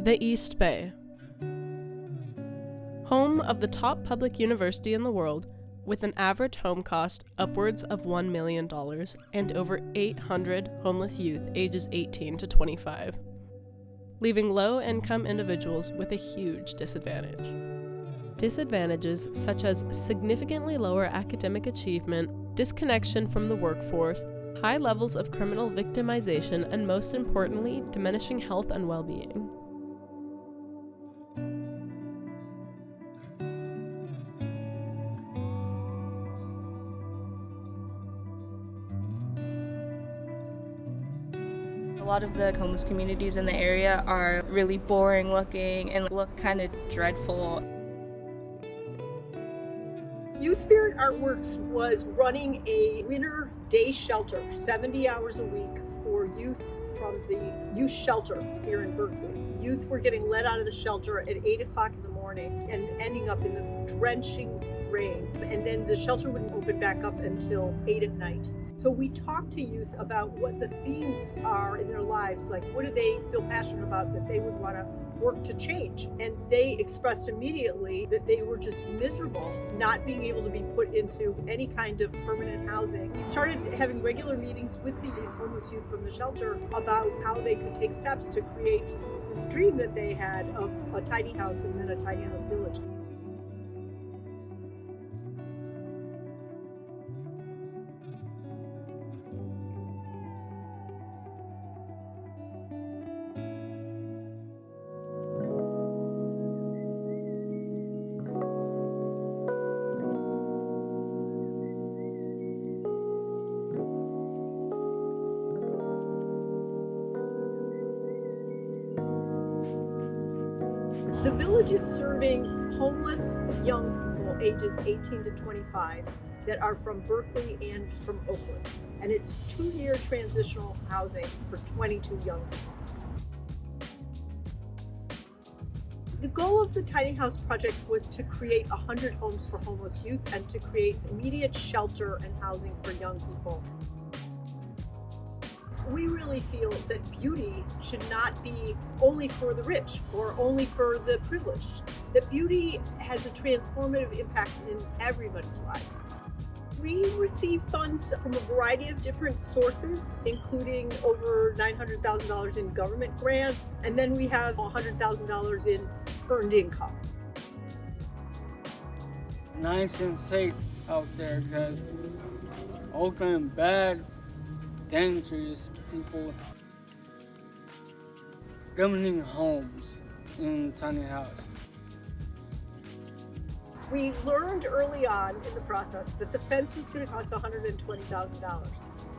The East Bay. Home of the top public university in the world, with an average home cost upwards of $1 million and over 800 homeless youth ages 18 to 25, leaving low-income individuals with a huge disadvantage. Disadvantages such as significantly lower academic achievement, disconnection from the workforce, high levels of criminal victimization, and most importantly, diminishing health and well-being. A lot of the homeless communities in the area are really boring looking and look kind of dreadful. Youth Spirit Artworks was running a winter day shelter, 70 hours a week for youth from the youth shelter here in Berkeley. Youth were getting let out of the shelter at 8 o'clock in the morning and ending up in the drenching rain. And then the shelter wouldn't open back up until 8 at night. So we talked to youth about what the themes are in their lives, like what do they feel passionate about that they would want to work to change. And they expressed immediately that they were just miserable not being able to be put into any kind of permanent housing. We started having regular meetings with these homeless youth from the shelter about how they could take steps to create this dream that they had of a tiny house and then a tiny house village. The village is serving homeless young people ages 18 to 25 that are from Berkeley and from Oakland. And it's 2-year transitional housing for 22 young people. The goal of the Tiny House Project was to create 100 homes for homeless youth and to create immediate shelter and housing for young people. We really feel that beauty should not be only for the rich or only for the privileged. That beauty has a transformative impact in everybody's lives. We receive funds from a variety of different sources, including over $900,000 in government grants, and then we have $100,000 in earned income. Nice and safe out there because Oakland bad, dangerous people governing homes in tiny house. We learned early on in the process that the fence was going to cost $120,000,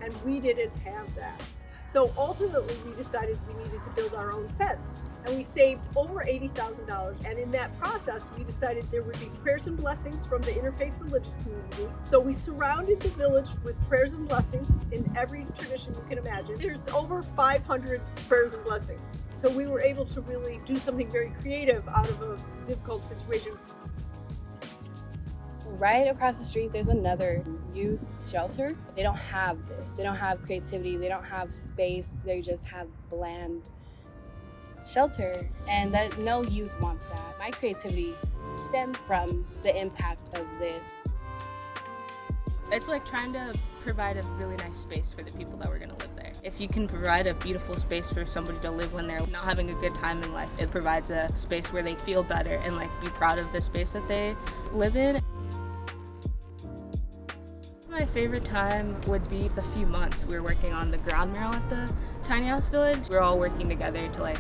and we didn't have that. So ultimately we decided we needed to build our own fence, and we saved over $80,000. And in that process, we decided there would be prayers and blessings from the interfaith religious community. So we surrounded the village with prayers and blessings in every tradition you can imagine. There's over 500 prayers and blessings. So we were able to really do something very creative out of a difficult situation. Right across the street, there's another youth shelter. They don't have this. They don't have creativity. They don't have space. They just have bland shelter, and that no youth wants that. My creativity stems from the impact of this. It's like trying to provide a really nice space for the people that were going to live there. If you can provide a beautiful space for somebody to live when they're not having a good time in life, it provides a space where they feel better and like be proud of the space that they live in. My favorite time would be the few months we were working on the ground mural at the Tiny House Village. We were all working together to like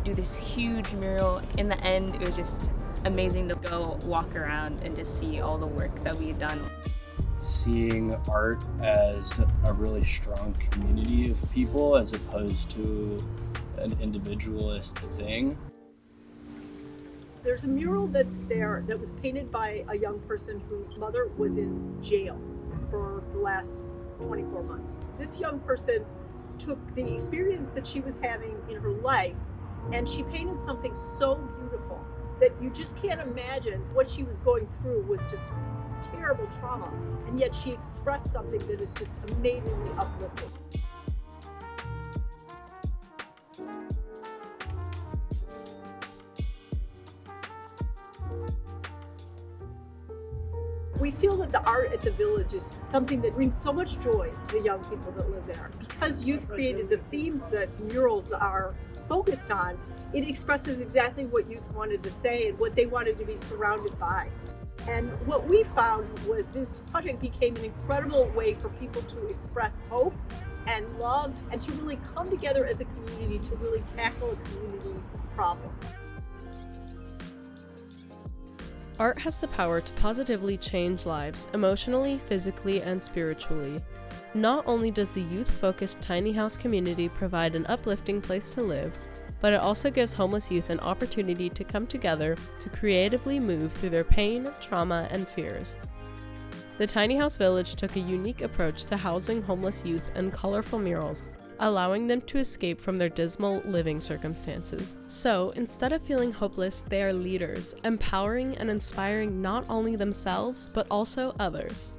do this huge mural. In the end, it was just amazing to go walk around and just see all the work that we had done. Seeing art as a really strong community of people as opposed to an individualist thing. There's a mural that's there that was painted by a young person whose mother was in jail for the last 24 months. This young person took the experience that she was having in her life and she painted something so beautiful that you just can't imagine what she was going through was just terrible trauma, and yet she expressed something that is just amazingly uplifting. We feel that the art at the village is something that brings so much joy to the young people that live there. Because youth created the themes that murals are focused on, it expresses exactly what youth wanted to say and what they wanted to be surrounded by. And what we found was this project became an incredible way for people to express hope and love and to really come together as a community to really tackle a community problem. Art has the power to positively change lives, emotionally, physically, and spiritually. Not only does the youth-focused tiny house community provide an uplifting place to live, but it also gives homeless youth an opportunity to come together to creatively move through their pain, trauma, and fears. The Tiny House Village took a unique approach to housing homeless youth and colorful murals, allowing them to escape from their dismal living circumstances. So, instead of feeling hopeless, they are leaders, empowering and inspiring not only themselves, but also others.